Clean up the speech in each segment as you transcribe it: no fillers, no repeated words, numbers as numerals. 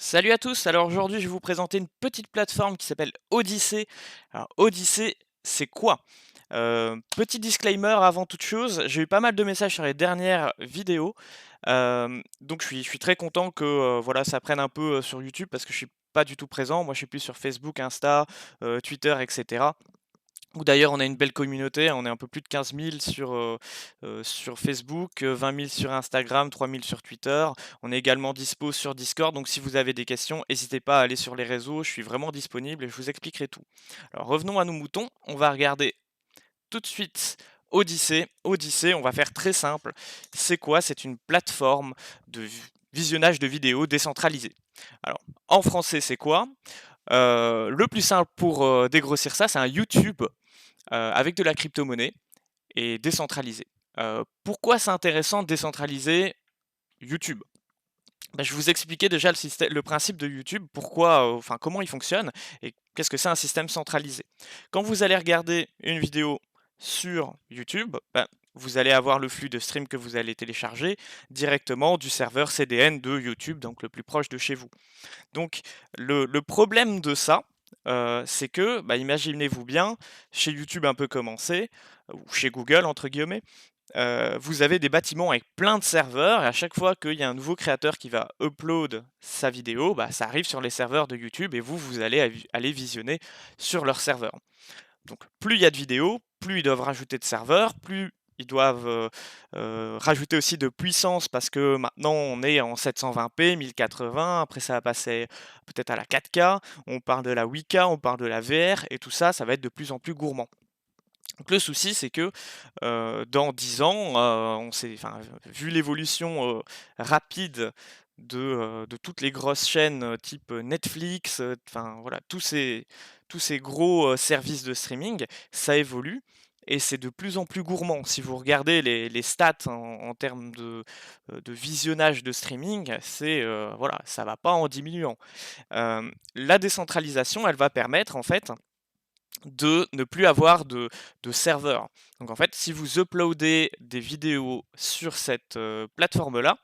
Salut à tous, alors aujourd'hui je vais vous présenter une petite plateforme qui s'appelle Odyssey. Alors Odyssey, c'est quoi? Petit disclaimer avant toute chose, j'ai eu pas mal de messages sur les dernières vidéos, donc je suis très content que, voilà, ça prenne un peu, sur YouTube parce que je suis pas du tout présent. Moi je suis plus sur Facebook, Insta, Twitter et cetera. Ou d'ailleurs, on a une belle communauté, on est un peu plus de 15 000 sur Facebook, 20 000 sur Instagram, 3 000 sur Twitter. On est également dispo sur Discord, donc si vous avez des questions, n'hésitez pas à aller sur les réseaux, je suis vraiment disponible et je vous expliquerai tout. Alors revenons à nos moutons, on va regarder tout de suite Odyssey. Odyssey, on va faire très simple. C'est quoi? C'est une plateforme de visionnage de vidéos décentralisée. Alors, en français, c'est quoi? Le plus simple pour dégrossir ça, c'est un YouTube avec de la crypto-monnaie et décentralisé. Pourquoi c'est intéressant de décentraliser YouTube? Bah, je vais vous expliquer déjà le principe de YouTube, pourquoi, enfin comment il fonctionne et qu'est-ce que c'est un système centralisé. Quand vous allez regarder une vidéo sur YouTube, bah, vous allez avoir le flux de stream que vous allez télécharger directement du serveur CDN de YouTube, donc le plus proche de chez vous. Donc le problème de ça, c'est que, bah, imaginez-vous bien, chez YouTube un peu commencé, ou chez Google entre guillemets, vous avez des bâtiments avec plein de serveurs et à chaque fois qu'il y a un nouveau créateur qui va upload sa vidéo, bah, ça arrive sur les serveurs de YouTube et vous allez aller visionner sur leur serveur. Donc plus il y a de vidéos, plus ils doivent rajouter de serveurs, plus ils doivent, rajouter aussi de puissance parce que maintenant on est en 720p, 1080, après ça va passer peut-être à la 4K, on parle de la 8K, on parle de la VR et tout ça, ça va être de plus en plus gourmand. Donc le souci, c'est que, dans 10 ans, on sait enfin, vu l'évolution, rapide de toutes les grosses chaînes, type, Netflix, enfin voilà, tous ces gros, services de streaming, ça évolue et c'est de plus en plus gourmand. Si vous regardez les stats en termes de visionnage de streaming, c'est, voilà, ça va pas en diminuant. La décentralisation, elle va permettre en fait de ne plus avoir de serveur. Donc en fait, si vous uploadez des vidéos sur cette, plateforme-là,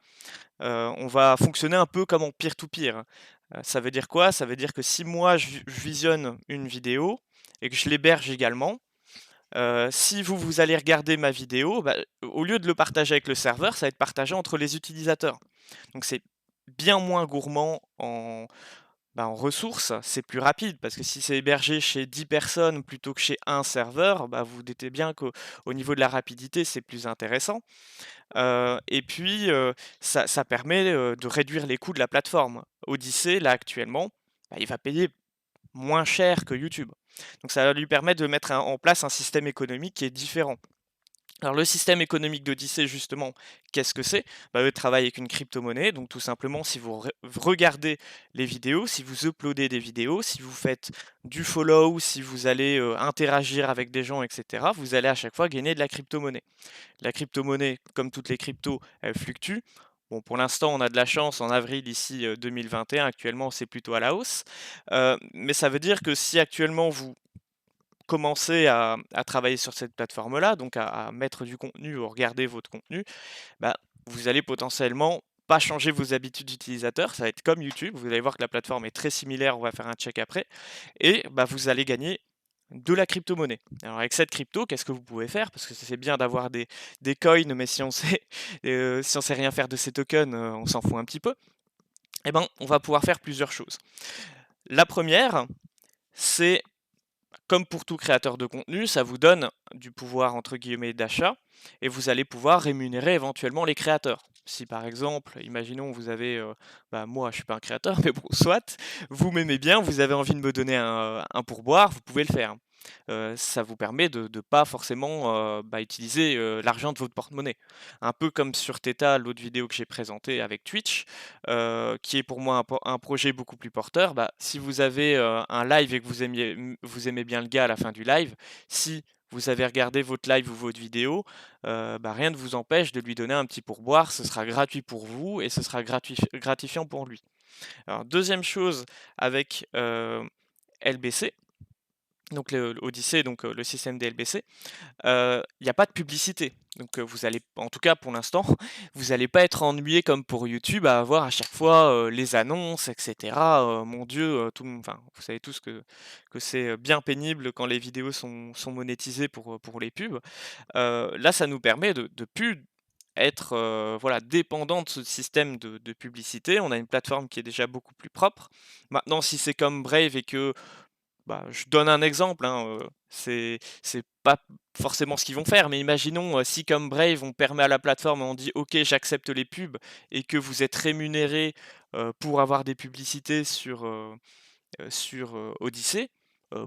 on va fonctionner un peu comme en peer to peer. Ça veut dire quoi? Ça veut dire que si moi je visionne une vidéo et que je l'héberge également, si vous allez regarder ma vidéo, bah, au lieu de le partager avec le serveur, ça va être partagé entre les utilisateurs. Donc c'est bien moins gourmand en ressources, c'est plus rapide parce que si c'est hébergé chez 10 personnes plutôt que chez un serveur, bah, vous doutez bien qu'au niveau de la rapidité, c'est plus intéressant. Et puis, ça permet, de réduire les coûts de la plateforme. Odyssey, là, actuellement, bah, il va payer moins cher que YouTube. Donc ça va lui permettre de mettre en place un système économique qui est différent. Alors le système économique d'Odyssée justement, qu'est-ce que c'est? Bah, eux travaillent avec une crypto-monnaie, donc tout simplement si vous regardez les vidéos, si vous uploadez des vidéos, si vous faites du follow, si vous allez interagir avec des gens, etc., vous allez à chaque fois gagner de la crypto-monnaie. La crypto-monnaie, comme toutes les cryptos, elle fluctue. Bon, pour l'instant, on a de la chance en avril ici 2021, actuellement c'est plutôt à la hausse. Mais ça veut dire que si actuellement vous commencer à travailler sur cette plateforme-là, donc à mettre du contenu ou regarder votre contenu, bah, vous allez potentiellement pas changer vos habitudes d'utilisateur, ça va être comme YouTube, vous allez voir que la plateforme est très similaire, on va faire un check après, et bah, vous allez gagner de la crypto-monnaie. Alors avec cette crypto, qu'est-ce que vous pouvez faire? Parce que c'est bien d'avoir des coins, mais si on sait, si on sait rien faire de ces tokens, on s'en fout un petit peu. Eh ben, on va pouvoir faire plusieurs choses. La première, c'est comme pour tout créateur de contenu, ça vous donne du pouvoir entre guillemets d'achat et vous allez pouvoir rémunérer éventuellement les créateurs. Si par exemple, imaginons vous avez, bah, moi je suis pas un créateur, mais bon, soit, vous m'aimez bien, vous avez envie de me donner un pourboire, vous pouvez le faire. Ça vous permet de pas forcément, bah, utiliser, l'argent de votre porte-monnaie. Un peu comme sur Theta, l'autre vidéo que j'ai présentée avec Twitch, qui est pour moi un projet beaucoup plus porteur. Bah, si vous avez, un live et que vous aimez bien le gars à la fin du live, si vous avez regardé votre live ou votre vidéo, bah, rien ne vous empêche de lui donner un petit pourboire. Ce sera gratuit pour vous et ce sera gratifiant pour lui. Alors 2e chose avec, LBC, donc Odyssey, donc le système DLBC, il y a pas de publicité. Donc vous allez en tout cas pour l'instant, vous allez pas être ennuyé comme pour YouTube à avoir à chaque fois, les annonces et cetera. Mon Dieu, tout le monde enfin, vous savez tous que c'est, bien pénible quand les vidéos sont monétisées pour les pubs. Là, ça nous permet de plus être, voilà, dépendant de ce système de publicité. On a une plateforme qui est déjà beaucoup plus propre. Maintenant, si c'est comme Brave et que bah, je donne un exemple, hein, c'est pas forcément ce qu'ils vont faire, mais imaginons, si comme Brave, on permet à la plateforme, on dit: «OK, j'accepte les pubs» et que vous êtes rémunéré, pour avoir des publicités sur Odyssey,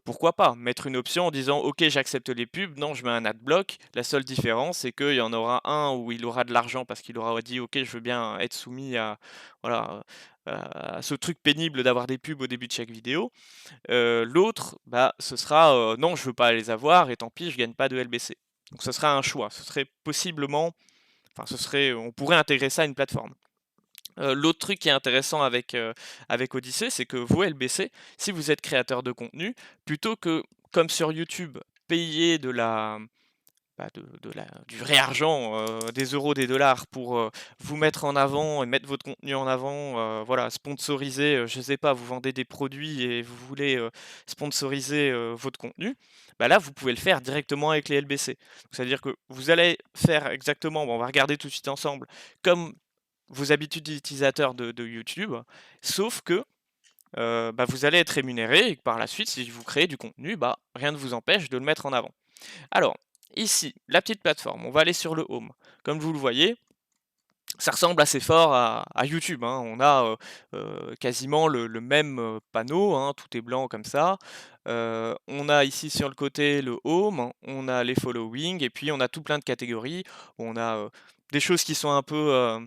pourquoi pas? Mettre une option en disant: «OK, j'accepte les pubs, non, je mets un adblock». La seule différence, c'est qu'il y en aura un où il aura de l'argent parce qu'il aura dit: «OK, je veux bien être soumis à voilà, à ce truc pénible d'avoir des pubs au début de chaque vidéo». L'autre, bah, ce sera, «Non, je veux pas les avoir et tant pis, je gagne pas de LBC». Donc ce sera un choix. Ce serait possiblement enfin ce serait on pourrait intégrer ça à une plateforme. L'autre truc qui est intéressant avec Odyssey, c'est que vos LBC, si vous êtes créateur de contenu, plutôt que, comme sur YouTube, payer de la bah, de la du vrai argent, des euros, des dollars pour, vous mettre en avant et mettre votre contenu en avant, voilà, sponsoriser, je sais pas, vous vendez des produits et vous voulez, sponsoriser, votre contenu, bah, là, vous pouvez le faire directement avec les LBC. C'est-à-dire que vous allez faire exactement, bon, on va regarder tout de suite ensemble, comme vos habitudes d'utilisateur de YouTube, sauf que, bah, vous allez être rémunéré et que par la suite, si vous créez du contenu, bah, rien ne vous empêche de le mettre en avant. Alors, ici, la petite plateforme, on va aller sur le home. Comme vous le voyez, ça ressemble assez fort à YouTube, hein. On a, quasiment le même, panneau, hein, tout est blanc comme ça. On a ici sur le côté le home, on a les following et puis on a tout plein de catégories. On a, des choses qui sont un peu,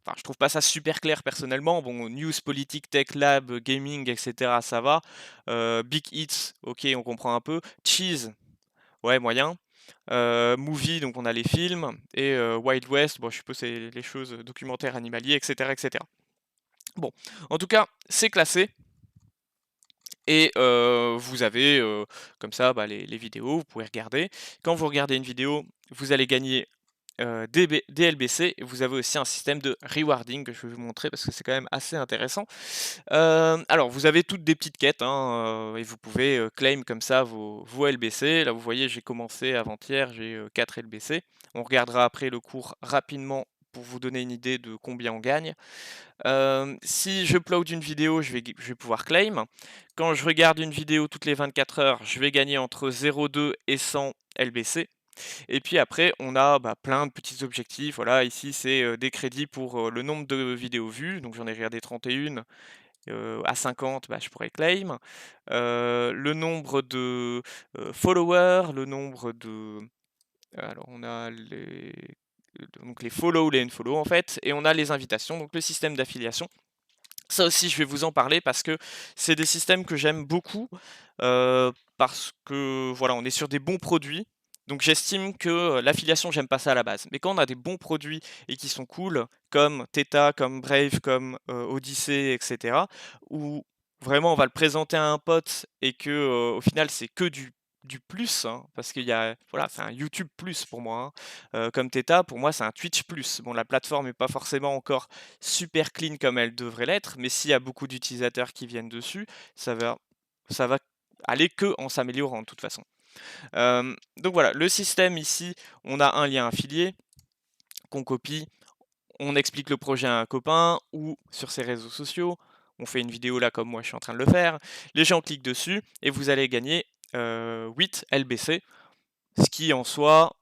enfin, je trouve pas ça super clair personnellement. Bon, news, politique, tech, lab, gaming, et cetera, ça va. Big hits, OK, on comprend un peu. Cheese, ouais, moyen. Movie, donc on a les films et Wild West, bon, je suppose c'est les choses, documentaires animaliers, et cetera, et cetera. Bon, en tout cas, c'est classé et vous avez, comme ça, bah, les vidéos, vous pouvez regarder. Quand vous regardez une vidéo, vous allez gagner des LBC et vous avez aussi un système de rewarding que je vais vous montrer parce que c'est quand même assez intéressant. Alors vous avez toutes des petites quêtes, hein, et vous pouvez, claim comme ça vos LBC. Là, vous voyez, j'ai commencé avant-hier, j'ai, 4 LBC. On regardera après le cours rapidement pour vous donner une idée de combien on gagne. Si je upload une vidéo, je vais pouvoir claim. Quand je regarde une vidéo toutes les 24 heures, je vais gagner entre 0,2 et 100 LBC. Et puis après, on a, bah, plein de petits objectifs. Voilà, ici, c'est, des crédits pour, le nombre de vidéos vues. Donc j'en ai regardé 31, à 50, bah, je pourrais claim. Le nombre de, followers, le nombre de alors on a donc les follow, les unfollow en fait et on a les invitations, donc le système d'affiliation. Ça aussi, je vais vous en parler parce que c'est des systèmes que j'aime beaucoup, parce que, voilà, on est sur des bons produits. Donc j'estime que, l'affiliation, j'aime pas ça à la base. Mais quand on a des bons produits et qui sont cool, comme Theta, comme Brave, comme, Odyssey et cetera, où vraiment on va le présenter à un pote et que, au final, c'est que du plus, hein, parce qu'il y a voilà, c'est un YouTube plus pour moi, hein. Comme Theta, pour moi, c'est un Twitch plus. Bon, la plateforme est pas forcément encore super clean comme elle devrait l'être, mais s'il y a beaucoup d'utilisateurs qui viennent dessus, ça va ça va aller que en s'améliorant de toute façon. Donc voilà, le système ici, on a un lien affilié qu'on copie, on explique le projet à un copain ou sur ses réseaux sociaux, on fait une vidéo là comme moi je suis en train de le faire, les gens cliquent dessus et vous allez gagner, 8 LBC, ce qui en soi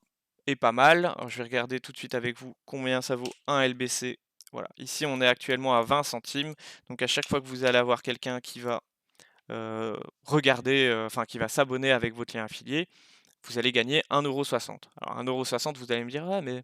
est pas mal. Alors je vais regarder tout de suite avec vous combien ça vaut un LBC. Voilà, ici on est actuellement à 20 centimes. Donc à chaque fois que vous allez avoir quelqu'un qui va regarder, enfin qui va s'abonner avec votre lien affilié, vous allez gagner 1,60 €. Alors 1,60 €, vous allez me dire: «Ouais, mais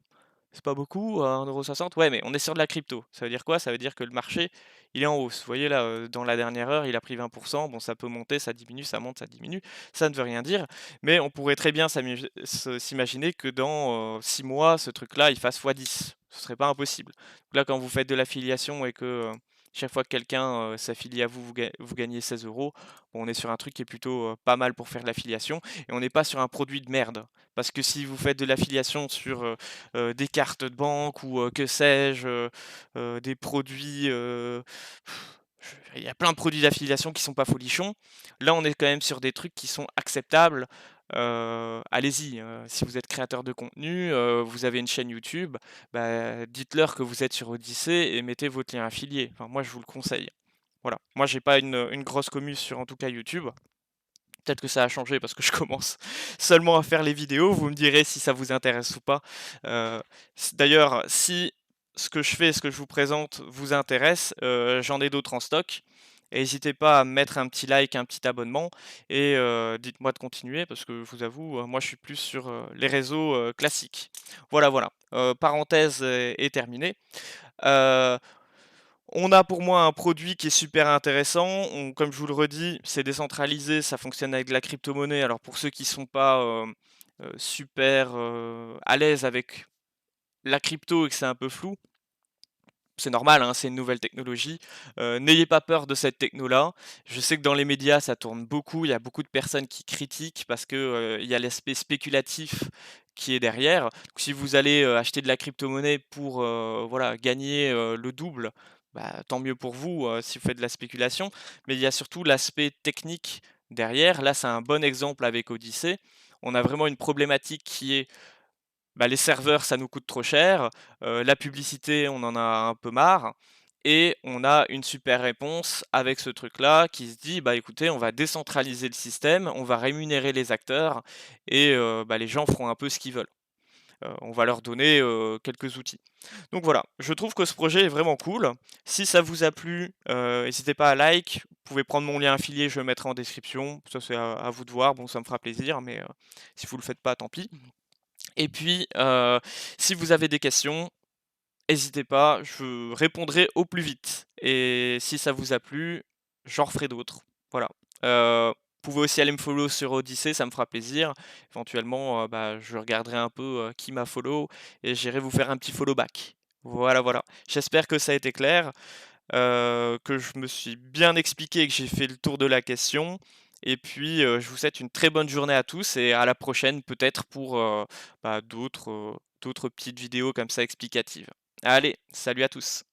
c'est pas beaucoup, 1,60 €?» Ouais, mais on est sur de la crypto. Ça veut dire quoi? Ça veut dire que le marché, il est en hausse. Vous voyez là, dans la dernière heure, il a pris 20. Bon, ça peut monter, ça diminue, ça monte, ça diminue. Ça ne veut rien dire, mais on pourrait très bien s'imaginer que dans, 6 mois, ce truc-là, il fasse x10. Ce serait pas impossible. Donc là, quand vous faites de l'affiliation et que, Chaque fois que quelqu'un, s'affilie à vous, vous gagnez 16 €. Bon, on est sur un truc qui est plutôt, pas mal pour faire de l'affiliation et on n'est pas sur un produit de merde. Parce que si vous faites de l'affiliation sur, des cartes de banque ou, que sais-je, des produits, il y a plein de produits d'affiliation qui sont pas folichons. Là, on est quand même sur des trucs qui sont acceptables. Allez-y, si vous êtes créateur de contenu, vous avez une chaîne YouTube, bah, dites-leur que vous êtes sur Odyssée et mettez votre lien affilié. Enfin, moi, je vous le conseille. Voilà. Moi, j'ai pas une grosse commu sur, en tout cas, YouTube. Peut-être que ça a changé parce que je commence seulement à faire les vidéos. Vous me direz si ça vous intéresse ou pas. D'ailleurs, si ce que je fais, ce que je vous présente vous intéresse, j'en ai d'autres en stock. Et n'hésitez pas à mettre un petit like, un petit abonnement et dites-moi de continuer parce que je vous avoue, moi je suis plus sur, les réseaux, classiques. Voilà, voilà, parenthèse est terminée. Heu on a pour moi un produit qui est super intéressant. Comme je vous le redis, c'est décentralisé, ça fonctionne avec de la crypto-monnaie. Alors pour ceux qui ne sont pas super à l'aise avec la crypto et que c'est un peu flou, c'est normal, hein, c'est une nouvelle technologie. N'ayez pas peur de cette techno-là. Je sais que dans les médias, ça tourne beaucoup. Il y a beaucoup de personnes qui critiquent parce que il y a l'aspect spéculatif qui est derrière. Donc, si vous allez acheter de la crypto-monnaie pour voilà, gagner le double, bah, tant mieux pour vous si vous faites de la spéculation. Mais il y a surtout l'aspect technique derrière. Là, c'est un bon exemple avec Odyssey. On a vraiment une problématique qui est bah, les serveurs, ça nous coûte trop cher, la publicité, on en a un peu marre et on a une super réponse avec ce truc-là qui se dit: «Bah, écoutez, on va décentraliser le système, on va rémunérer les acteurs et bah, les gens feront un peu ce qu'ils veulent». On va leur donner, quelques outils. Donc voilà, je trouve que ce projet est vraiment cool. Si ça vous a plu, hésitez pas à like, vous pouvez prendre mon lien affilié, je le mettrai en description. Ça, c'est à vous de voir. Bon, ça me fera plaisir, mais si vous le faites pas, tant pis. Et puis, si vous avez des questions, hésitez pas, je répondrai au plus vite. Et si ça vous a plu, j'en referai d'autres. Voilà. Vous pouvez aussi aller me follow sur Odyssey, ça me fera plaisir. Éventuellement, bah, je regarderai un peu, qui m'a follow et j'irai vous faire un petit follow back. Voilà, voilà. J'espère que ça a été clair, que je me suis bien expliqué et que j'ai fait le tour de la question. Et puis, je vous souhaite une très bonne journée à tous et à la prochaine peut-être pour, bah, d'autres petites vidéos comme ça explicatives. Allez, salut à tous.